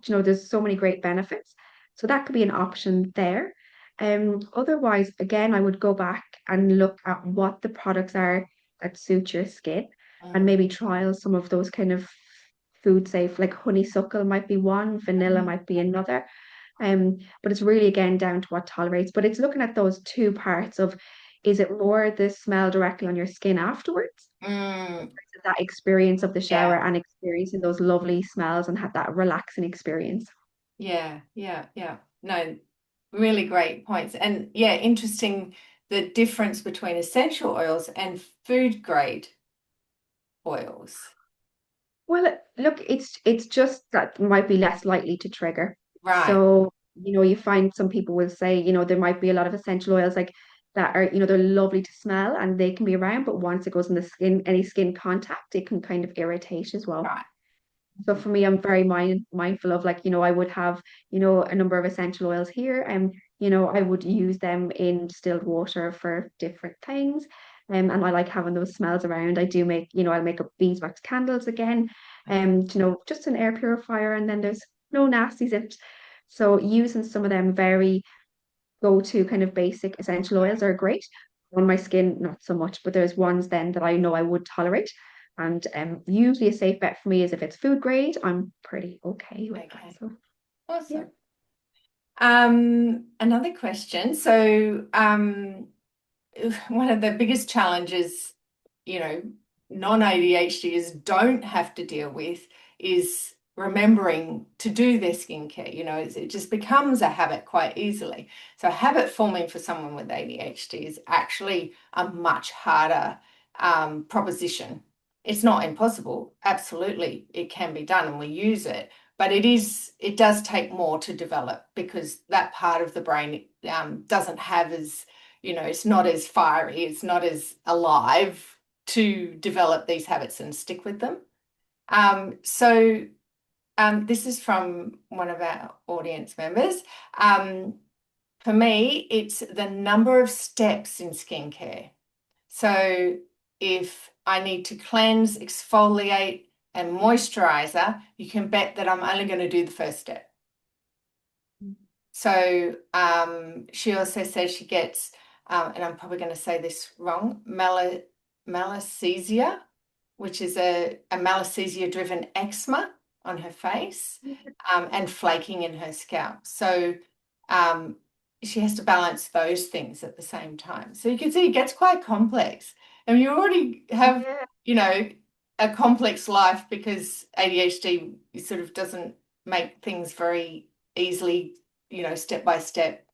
[SPEAKER 2] there's so many great benefits. So that could be an option there. Otherwise, again, I would go back and look at what the products are that suit your skin and
[SPEAKER 1] Mm.
[SPEAKER 2] maybe trial some of those kind of food safe, like honeysuckle might be one, vanilla
[SPEAKER 1] Mhm.
[SPEAKER 2] might be another. But it's really again down to what tolerates. But it's looking at those two parts of is it more the smell directly on your skin afterwards?
[SPEAKER 1] Mm.
[SPEAKER 2] That experience of the
[SPEAKER 1] Yeah.
[SPEAKER 2] shower and experiencing those lovely smells and have that relaxing experience.
[SPEAKER 1] Yeah. Yeah. Yeah. No, really great points. And yeah, interesting the difference between essential oils and food grade oils.
[SPEAKER 2] Well, look, it's just that might be less likely to trigger.
[SPEAKER 1] Right.
[SPEAKER 2] So, you find some people will say, there might be a lot of essential oils like that are, they're lovely to smell and they can be around, but once it goes in the skin, any skin contact, it can kind of irritate as well.
[SPEAKER 1] Right.
[SPEAKER 2] So for me, I'm very mindful of like, I would have, a number of essential oils here and, I would use them in distilled water for different things. And I like having those smells around. I do make, I'll make up beeswax candles again,
[SPEAKER 1] Uh-huh.
[SPEAKER 2] and, just an air purifier. And then there's no nasties in it. So using some of them very go-to kind of basic essential oils are great. On my skin, not so much, but there's ones then that I know I would tolerate. And usually a safe bet for me is if it's food grade, I'm pretty okay with that.
[SPEAKER 1] Okay.
[SPEAKER 2] So yeah.
[SPEAKER 1] Awesome. Another question. So, one of the biggest challenges, you know, non-ADHDers don't have to deal with is remembering to do their skincare. It just becomes a habit quite easily. So habit forming for someone with ADHD is actually a much harder proposition. It's not impossible. Absolutely, it can be done and we use it, but it does take more to develop because that part of the brain doesn't have as it's not as fiery, it's not as alive to develop these habits and stick with them. So this is from one of our audience members. For me, it's the number of steps in skincare. So if I need to cleanse, exfoliate, and moisturizer, you can bet that I'm only going to do the first step. So she also says she gets, and I'm probably going to say this wrong, malassezia. which is a malassezia-driven eczema on her face, and flaking in her scalp. So um, she has to balance those things at the same time. So you can see it gets quite complex. And you already have,
[SPEAKER 2] Yeah.
[SPEAKER 1] you know, a complex life because ADHD sort of doesn't make things very easily, step by step.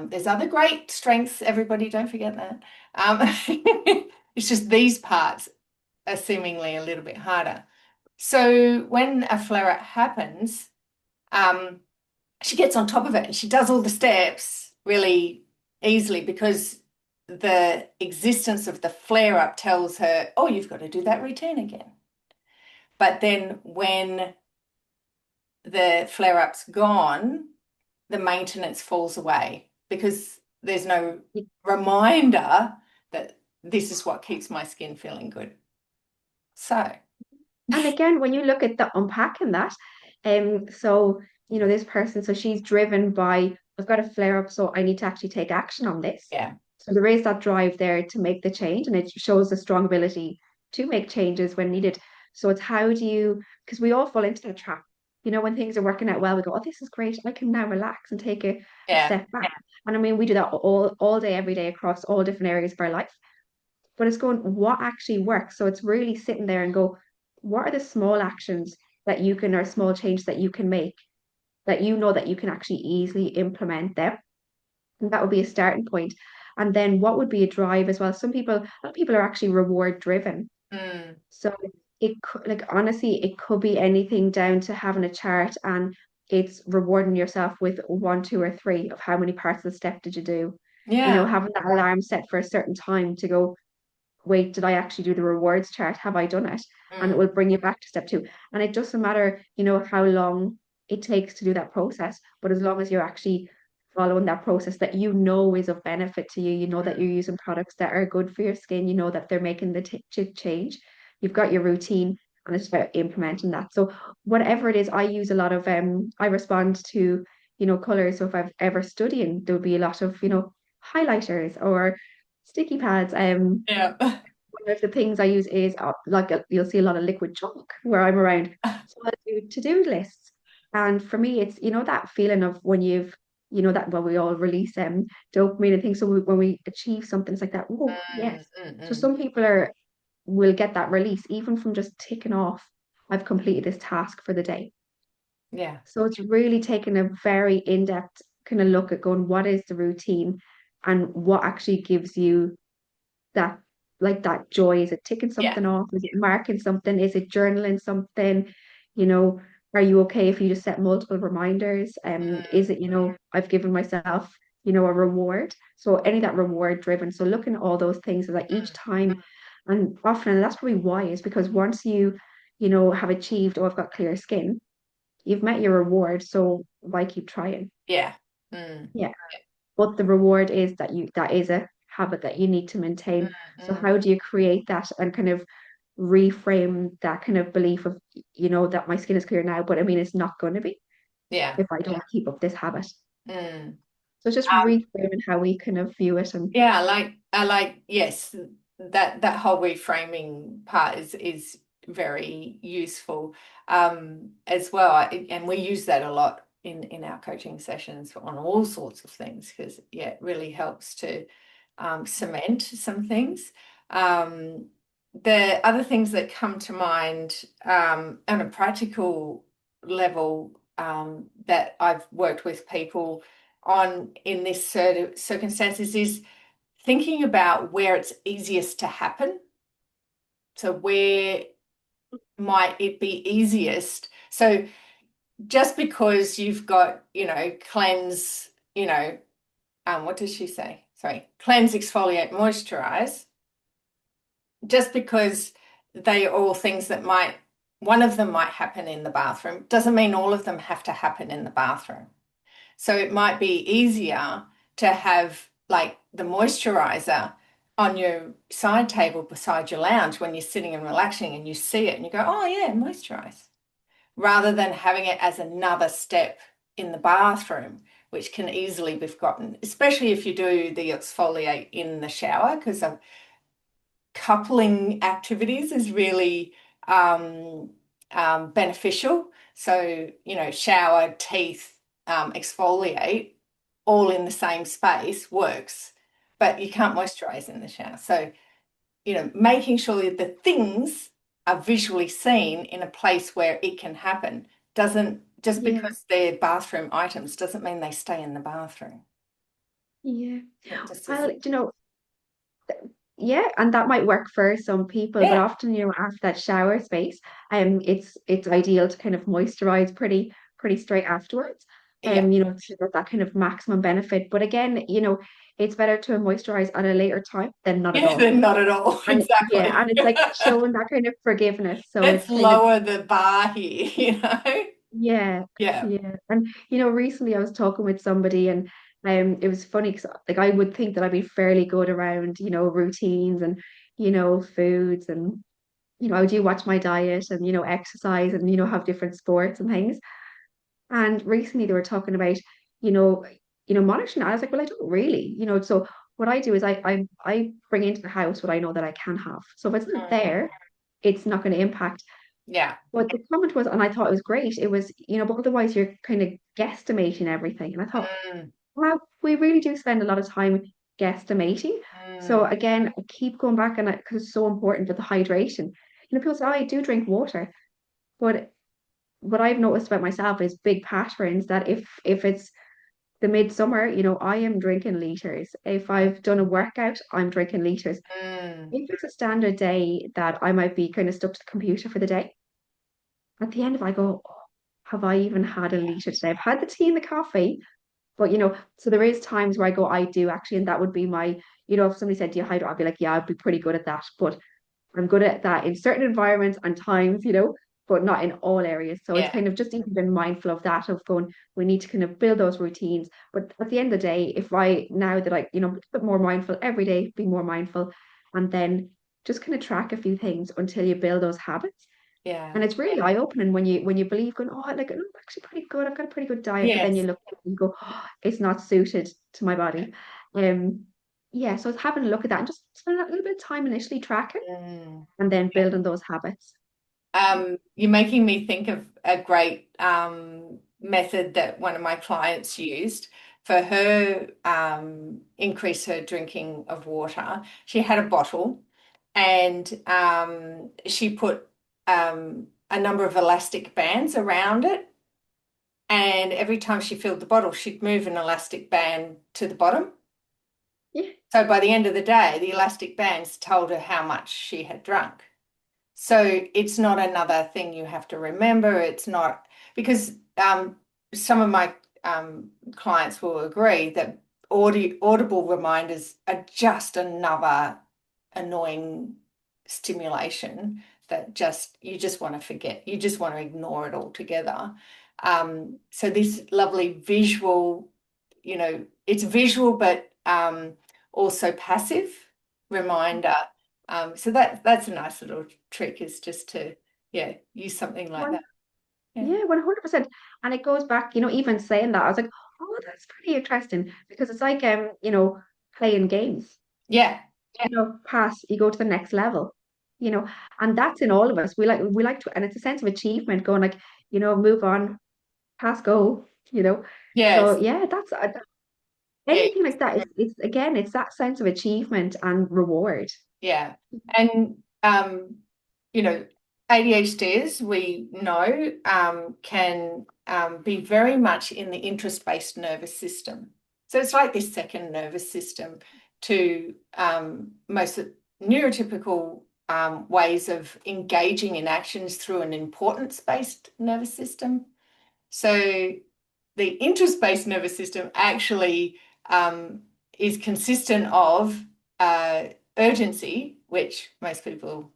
[SPEAKER 1] There's other great strengths, everybody, don't forget that. It's just these parts are seemingly a little bit harder. So when a flare-up happens, um, she gets on top of it and she does all the steps really easily because the existence of the flare-up tells her, oh, you've got to do that routine again. But then when the flare-up's gone, the maintenance falls away because there's no reminder that this is what keeps my skin feeling good. So,
[SPEAKER 2] And again, when you look at the unpacking that, so this person, so she's driven by, I've got a flare up, so I need to actually take action on this.
[SPEAKER 1] yeah,
[SPEAKER 2] So there is that drive there to make the change, and it shows a strong ability to make changes when needed. So it's how do you, because we all fall into that trap. When things are working out well, we go, oh, this is great. I can now relax and take a
[SPEAKER 1] yeah,
[SPEAKER 2] step back. And I mean, we do that all day, every day across all different areas of our life. But it's going, what actually works? So it's really sitting there and go, what are the small actions that you can, or small changes that you can make that you know that you can actually easily implement them? And that would be a starting point. And then what would be a drive as well? A lot of people are actually reward driven.
[SPEAKER 1] mm,
[SPEAKER 2] So it could, like, honestly, it could be anything down to having a chart and it's rewarding yourself with one, two, or three of how many parts of the step did you do.
[SPEAKER 1] yeah,
[SPEAKER 2] Having that alarm set for a certain time to go, wait, did I actually do the rewards chart? Have I done it? And it
[SPEAKER 1] mm,
[SPEAKER 2] will bring you back to step two. And it doesn't matter, how long it takes to do that process, but as long as you're actually following that process that is of benefit to you, that you're using products that are good for your skin, that they're making the change, you've got your routine, and it's about implementing that. So whatever it is, I use a lot of I respond to, colors. So if I've ever studying, there'll be a lot of, highlighters or sticky pads.
[SPEAKER 1] yeah,
[SPEAKER 2] One of the things I use is you'll see a lot of liquid chalk where I'm around. So I do to-do lists. And for me, it's, that feeling of when that when we all release dopamine and things. So when we achieve something, it's like that, oh,
[SPEAKER 1] mm,
[SPEAKER 2] yes.
[SPEAKER 1] mm,
[SPEAKER 2] So
[SPEAKER 1] mm.
[SPEAKER 2] some people will get that release even from just ticking off, I've completed this task for the day.
[SPEAKER 1] Yeah,
[SPEAKER 2] So it's really taking a very in-depth kind of look at going, what is the routine and what actually gives you that that joy? Is it ticking
[SPEAKER 1] yeah,
[SPEAKER 2] something off? Is it marking something? Is it journaling something? You know, are you okay if you just set multiple reminders? Is it, I've given myself, a reward. So any of that reward driven. So looking at all those things so that each
[SPEAKER 1] mm,
[SPEAKER 2] time, and often, and that's probably why, is because once you, have achieved, oh, I've got clear skin, you've met your reward. So why keep trying?
[SPEAKER 1] yeah, mm,
[SPEAKER 2] Yeah. But the reward is that is a habit that you need to
[SPEAKER 1] mm,
[SPEAKER 2] maintain. So
[SPEAKER 1] mm.
[SPEAKER 2] how do you create that and kind of reframe that kind of belief of, that my skin is clear now, but I mean it's not going to be
[SPEAKER 1] Yeah,
[SPEAKER 2] if I don't keep up this habit.
[SPEAKER 1] mm.
[SPEAKER 2] So it's just
[SPEAKER 1] Um,
[SPEAKER 2] reframing how we kind of view it. And
[SPEAKER 1] yeah, yes, that whole reframing part is very useful as well. And we use that a lot in our coaching sessions on all sorts of things because yeah, it really helps to cement some things. Um, the other things that come to mind on a practical level that I've worked with people on in this sort of circumstances is thinking about where it's easiest to happen. So where might it be easiest? So just because you've got, cleanse, what does she say? Sorry, cleanse, exfoliate, moisturize, just because they are all things that one of them might happen in the bathroom, doesn't mean all of them have to happen in the bathroom. So it might be easier to have like the moisturizer on your side table beside your lounge when you're sitting and relaxing and you see it and you go, oh yeah, moisturize, rather than having it as another step in the bathroom, which can easily be forgotten, especially if you do the exfoliate in the shower, because coupling activities is really beneficial. So, shower, teeth, exfoliate, all in the same space works, but you can't moisturize in the shower. So, making sure that the things are visually seen in a place where it can happen doesn't, just
[SPEAKER 2] Yeah,
[SPEAKER 1] because they're bathroom items, doesn't mean they stay in the bathroom.
[SPEAKER 2] yeah.
[SPEAKER 1] It just
[SPEAKER 2] Well,
[SPEAKER 1] isn't.
[SPEAKER 2] yeah, and that might work for some people, but
[SPEAKER 1] Yeah,
[SPEAKER 2] often, after that shower space, it's ideal to kind of moisturize pretty straight afterwards.
[SPEAKER 1] yeah.
[SPEAKER 2] To get that kind of maximum benefit. But again, it's better to moisturize at a later time than not at
[SPEAKER 1] Yeah,
[SPEAKER 2] all.
[SPEAKER 1] then not at all.
[SPEAKER 2] And yeah,
[SPEAKER 1] Exactly.
[SPEAKER 2] and it's like showing that kind of forgiveness. So
[SPEAKER 1] Let's
[SPEAKER 2] it's kind of
[SPEAKER 1] lower the bar here,
[SPEAKER 2] yeah,
[SPEAKER 1] Yeah.
[SPEAKER 2] yeah. And recently I was talking with somebody and it was funny because like I would think that I'd be fairly good around, routines and, foods and I do watch my diet and, exercise and, have different sports and things. And recently they were talking about, you know, monitoring. I was like, well, I don't really, so what I do is I bring into the house what I know that I can have. So if it's not
[SPEAKER 1] Mm.
[SPEAKER 2] there, it's not going to impact.
[SPEAKER 1] Yeah.
[SPEAKER 2] But the comment was, and I thought it was great, it was, but otherwise you're kind of guesstimating everything. And I thought,
[SPEAKER 1] Mm.
[SPEAKER 2] wow, we really do spend a lot of time guesstimating. So
[SPEAKER 1] Mm.
[SPEAKER 2] again, I keep going back and because it's so important with the hydration. People say, oh, I do drink water, but what I've noticed about myself is big patterns that if it's the midsummer, I am drinking liters. If I've done a workout, I'm drinking liters.
[SPEAKER 1] Mm.
[SPEAKER 2] If it's a standard day that I might be kind of stuck to the computer for the day, at the end of it, I go, "Oh, have I even had a liter today? I've had the tea and the coffee, but so there is times where I go, I do actually, and that would be my, if somebody said, do you hydrate? I'd be like, yeah, I'd be pretty good at that. But I'm good at that in certain environments and times, but not in all areas. So it's
[SPEAKER 1] Yeah.
[SPEAKER 2] kind of just even been mindful of that, of going, we need to kind of build those routines. But at the end of the day, if I now that I, a bit more mindful every day, be more mindful, and then just kind of track a few things until you build those habits.
[SPEAKER 1] Yeah.
[SPEAKER 2] And it's really eye-opening when you believe going, oh, like I'm actually pretty good. I've got a pretty good diet, but then you
[SPEAKER 1] Yes.
[SPEAKER 2] look at it and go, oh, it's not suited to my body. Um, yeah, so it's having a look at that and just spend a little bit of time initially tracking
[SPEAKER 1] Mm.
[SPEAKER 2] and then building those habits.
[SPEAKER 1] You're making me think of a great method that one of my clients used for her increase her drinking of water. She had a bottle and she put a number of elastic bands around it. And every time she filled the bottle, she'd move an elastic band to the bottom.
[SPEAKER 2] Yeah,
[SPEAKER 1] So by the end of the day, the elastic bands told her how much she had drunk. So it's not another thing you have to remember. It's not because some of my clients will agree that audible reminders are just another annoying stimulation that you just want to forget. You just want to ignore it altogether. So this lovely visual, it's visual but also passive reminder. So that's a nice little trick is just to, use something like
[SPEAKER 2] one,
[SPEAKER 1] that. Yeah.
[SPEAKER 2] yeah, 100%. And it goes back, even saying that, I was like, oh, that's pretty interesting because it's like playing games.
[SPEAKER 1] Yeah.
[SPEAKER 2] Pass, you go to the next level, you know, and that's in all of us. We like to, and it's a sense of achievement going like, move on, pass go, So
[SPEAKER 1] Yes.
[SPEAKER 2] yeah, that's
[SPEAKER 1] Yeah.
[SPEAKER 2] anything like that is it's again, it's that sense of achievement and reward.
[SPEAKER 1] Yeah. And you know, ADHDs, we know, can be very much in the interest-based nervous system. So it's like this second nervous system to most neurotypical ways of engaging in actions through an importance-based nervous system. So the interest-based nervous system actually is consistent of urgency, which most people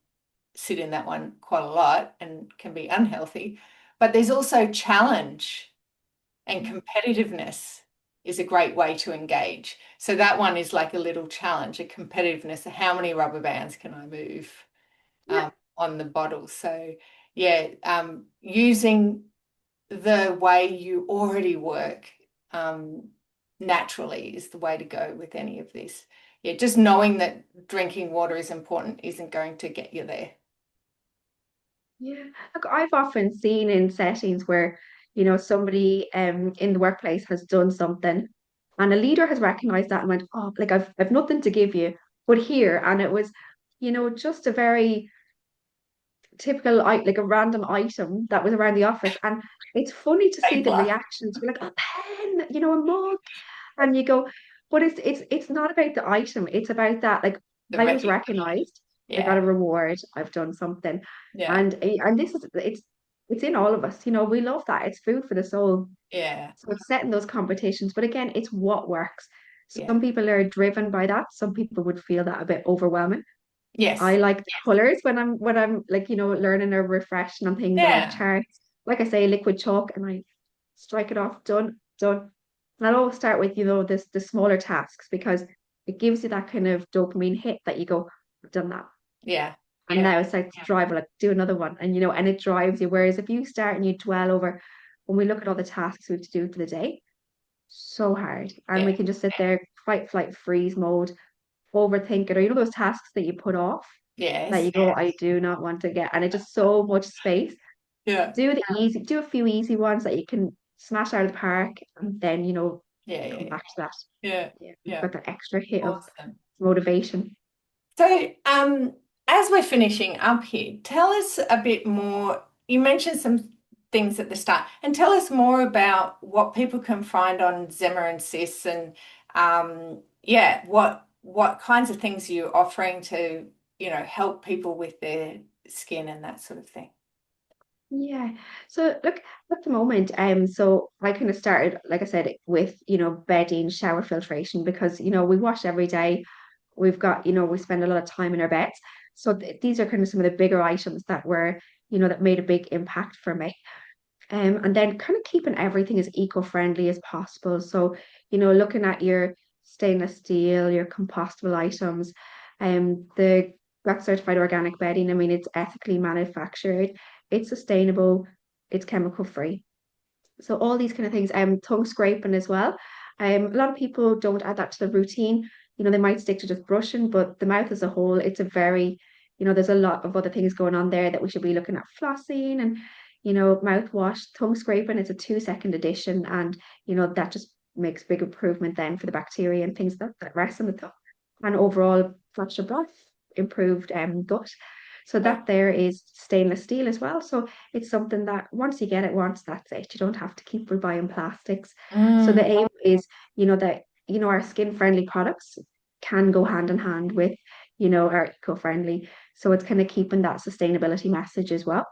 [SPEAKER 1] sit in that one quite a lot and can be unhealthy. But there's also challenge and competitiveness is a great way to engage. So that one is like a little challenge, a competitiveness. How many rubber bands can I move
[SPEAKER 2] Yeah,
[SPEAKER 1] on the bottle? So yeah, using the way you already work naturally is the way to go with any of this. yeah, just knowing that drinking water is important isn't going to get you there.
[SPEAKER 2] Yeah. Look, I've often seen in settings where, somebody in the workplace has done something and a leader has recognized that and went, oh, like I've nothing to give you, but here. And it was, just a very typical, like a random item that was around the office. And it's funny to see the
[SPEAKER 1] Paper.
[SPEAKER 2] reactions. We're like, a pen, a mug. And you go, but it's not about the item. It's about that. Like
[SPEAKER 1] The
[SPEAKER 2] I was
[SPEAKER 1] recognition.
[SPEAKER 2] recognized. I got
[SPEAKER 1] Yeah.
[SPEAKER 2] a reward. I've done something.
[SPEAKER 1] Yeah.
[SPEAKER 2] And this is it's in all of us. We love that. It's food for the soul.
[SPEAKER 1] Yeah.
[SPEAKER 2] So it's setting those competitions. But again, it's what works.
[SPEAKER 1] Yeah.
[SPEAKER 2] Some people are driven by that. Some people would feel that a bit overwhelming. I
[SPEAKER 1] Yes.
[SPEAKER 2] like the colors when I'm like, learning or refreshing on things. I like
[SPEAKER 1] Yeah.
[SPEAKER 2] charts. Like I say, liquid chalk and I strike it off, done, done. And I'll always start with, the smaller tasks because it gives you that kind of dopamine hit that you go, I've done that.
[SPEAKER 1] Yeah.
[SPEAKER 2] And
[SPEAKER 1] Yeah.
[SPEAKER 2] now it's like to drive, like do another one. And it drives you. Whereas if you start and you dwell over, when we look at all the tasks we have to do for the day, so hard. And we
[SPEAKER 1] Yeah.
[SPEAKER 2] can just sit there, fight, flight, freeze mode, overthink it. Or those tasks that you put off that you
[SPEAKER 1] Yes.
[SPEAKER 2] go, I do not want to get. And it's just so much space.
[SPEAKER 1] Yeah.
[SPEAKER 2] Do a few easy ones that you can smash out of the park and then,
[SPEAKER 1] Yeah.
[SPEAKER 2] come
[SPEAKER 1] Yeah.
[SPEAKER 2] back to that.
[SPEAKER 1] Yeah.
[SPEAKER 2] Yeah, you've
[SPEAKER 1] Yeah.
[SPEAKER 2] got that extra hit of
[SPEAKER 1] Awesome.
[SPEAKER 2] motivation.
[SPEAKER 1] So, as we're finishing up here, tell us a bit more. You mentioned some things at the start, and tell us more about what people can find on Zema and Sis, and yeah, what kinds of things you're offering to, help people with their skin and that sort of thing.
[SPEAKER 2] Yeah. So look, at the moment, so I kind of started, like I said, with, bedding, shower filtration because, we wash every day. We've got, we spend a lot of time in our beds. So these are kind of some of the bigger items that were, that made a big impact for me. And then kind of keeping everything as eco-friendly as possible. So, looking at your stainless steel, your compostable items, the got certified organic bedding. I mean, it's ethically manufactured, it's sustainable, it's chemical free. So all these kind of things, tongue scraping as well. A lot of people don't add that to the routine. They might stick to just brushing, but the mouth as a whole, it's a very, there's a lot of other things going on there that we should be looking at flossing and, mouthwash, tongue scraping. It's a 2 second addition, and that just makes big improvement then for the bacteria and things that rest in the tongue, and overall flush your breath, improved gut. So
[SPEAKER 1] Yeah.
[SPEAKER 2] that there is stainless steel as well. So it's something that once you get it once, that's it. You don't have to keep buying plastics. So the
[SPEAKER 1] Mm,
[SPEAKER 2] aim is, that, our skin-friendly products can go hand in hand with, our eco-friendly. So it's kind of keeping that sustainability message as well.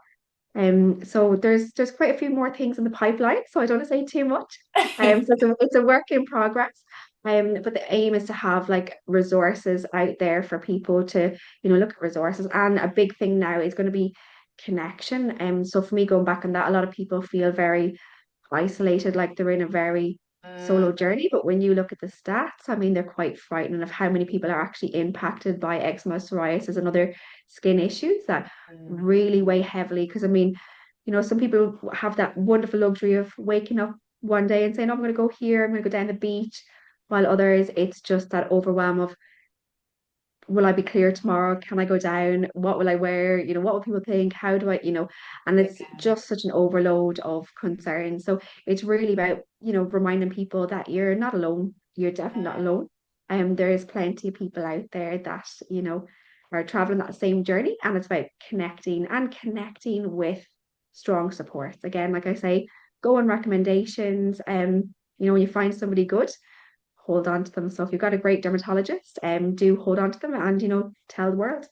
[SPEAKER 2] So there's quite a few more things in the pipeline, so I don't want to say too much. So it's a work in progress. But the aim is to have like resources out there for people to, look at resources. And a big thing now is going to be connection. So for me, going back on that, a lot of people feel very isolated, like they're in a very
[SPEAKER 1] mm,
[SPEAKER 2] solo journey. But when you look at the stats, I mean, they're quite frightening of how many people are actually impacted by eczema, psoriasis, and other skin issues that
[SPEAKER 1] mm.
[SPEAKER 2] really weigh heavily. Because I mean, some people have that wonderful luxury of waking up one day and saying, "Oh, I'm going to go here, I'm going to go down the beach," while others, it's just that overwhelm of, will I be clear tomorrow? Can I go down? What will I wear? What will people think? How do I, and it's
[SPEAKER 1] Yeah.
[SPEAKER 2] just such an overload of concern. So it's really about, reminding people that you're not alone. You're definitely not alone. There is plenty of people out there that, are traveling that same journey. And it's about connecting with strong supports. Again, like I say, go on recommendations. When you find somebody good, hold on to them. So if you've got a great dermatologist, do hold on to them and, tell the world.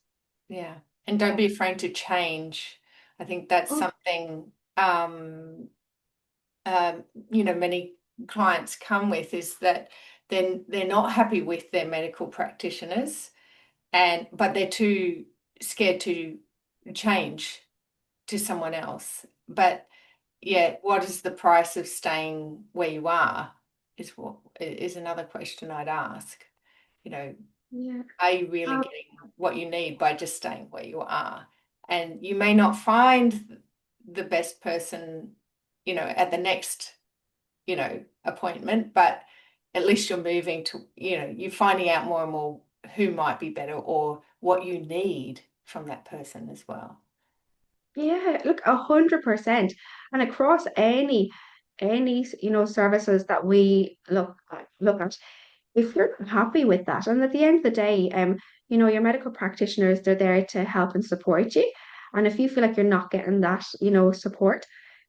[SPEAKER 1] Yeah. And don't be afraid to change. I think that's
[SPEAKER 2] Oh,
[SPEAKER 1] something um, many clients come with is that they're not happy with their medical practitioners and but they're too scared to change to someone else. But yeah, what is the price of staying where you are is another question I'd ask. You know,
[SPEAKER 2] yeah.
[SPEAKER 1] are you really
[SPEAKER 2] Um,
[SPEAKER 1] getting what you need by just staying where you are? And you may not find the best person, at the next, appointment, but at least you're moving to, you're finding out more and more who might be better or what you need from that person as well.
[SPEAKER 2] Yeah, look, 100%. And across any services that we look at, if you're not happy with that, and at the end of the day, your medical practitioners, they're there to help and support you. And if you feel like you're not getting that, support,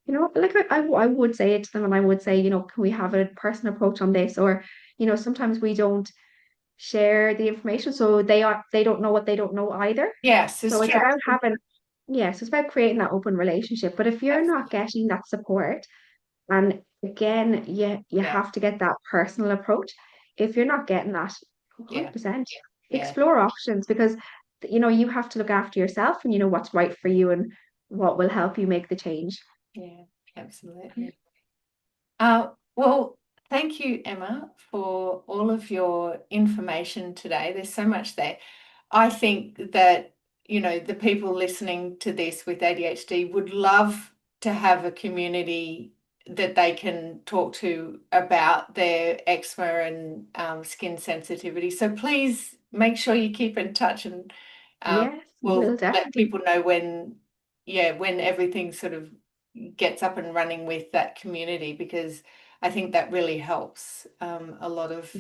[SPEAKER 2] like I would say it to them, and I would say, can we have a personal approach on this? Or, sometimes we don't share the information, so they don't know what they don't know either.
[SPEAKER 1] Yes, it's
[SPEAKER 2] So it's
[SPEAKER 1] true.
[SPEAKER 2] about having, yes, it's about creating that open relationship. But if you're not
[SPEAKER 1] Absolutely.
[SPEAKER 2] getting that support, and again, you
[SPEAKER 1] Yeah,
[SPEAKER 2] have to get that personal approach. If you're not getting that,
[SPEAKER 1] yeah,
[SPEAKER 2] 100%,
[SPEAKER 1] yeah,
[SPEAKER 2] explore options because you have to look after yourself and you know what's right for you and what will help you make the change.
[SPEAKER 1] yeah, absolutely. Well, thank you, Emma, for all of your information today. There's so much there. I think that, the people listening to this with ADHD would love to have a community that they can talk to about their eczema and skin sensitivity. So please make sure you keep in touch and
[SPEAKER 2] Yes,
[SPEAKER 1] we'll
[SPEAKER 2] will
[SPEAKER 1] let
[SPEAKER 2] definitely.
[SPEAKER 1] people know when everything sort of gets up and running with that community because I think that really helps a lot of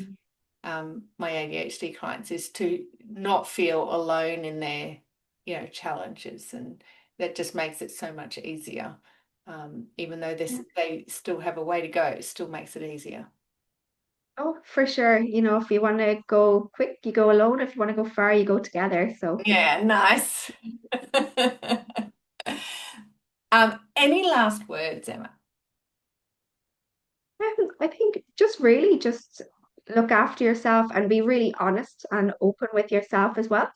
[SPEAKER 1] my ADHD clients is to not feel alone in their, challenges, and that just makes it so much easier. Even though they still have a way to go, it still makes it easier.
[SPEAKER 2] Oh, for sure. If you want to go quick, you go alone. If you want to go far, you go together. So,
[SPEAKER 1] Yeah, nice. Any last words, Emma?
[SPEAKER 2] I think just really just look after yourself and be really honest and open with yourself as well.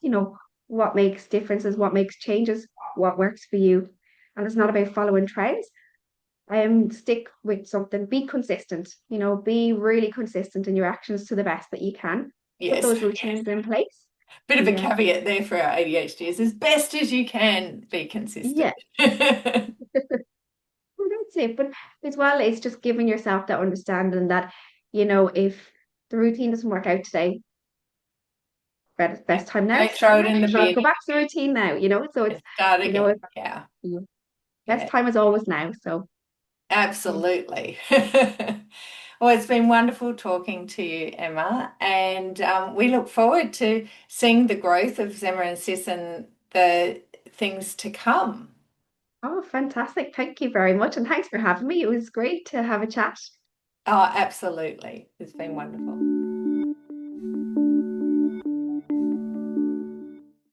[SPEAKER 2] What makes differences, what makes changes, what works for you. And it's not about following trends. Stick with something, be consistent, be really consistent in your actions to the best that you can. Put
[SPEAKER 1] Yes.
[SPEAKER 2] those routines in place.
[SPEAKER 1] Bit of a
[SPEAKER 2] Yeah.
[SPEAKER 1] caveat there for our ADHD is as best as you can be consistent.
[SPEAKER 2] Yeah. Well, that's it. But as well, it's just giving yourself that understanding that, if the routine doesn't work out today, best time now to
[SPEAKER 1] Don't
[SPEAKER 2] start
[SPEAKER 1] throw it in the
[SPEAKER 2] another. Go
[SPEAKER 1] bin.
[SPEAKER 2] back to the routine now, so it's,
[SPEAKER 1] Start
[SPEAKER 2] you know,
[SPEAKER 1] again.
[SPEAKER 2] if,
[SPEAKER 1] Yeah.
[SPEAKER 2] yeah, best
[SPEAKER 1] Yeah.
[SPEAKER 2] time is always now. So, yeah.
[SPEAKER 1] Absolutely. Well, it's been wonderful talking to you, Emma, and we look forward to seeing the growth of Zema and Sis and the things to come.
[SPEAKER 2] Oh, fantastic. Thank you very much. And thanks for having me. It was great to have a chat.
[SPEAKER 1] Oh, absolutely. It's been wonderful.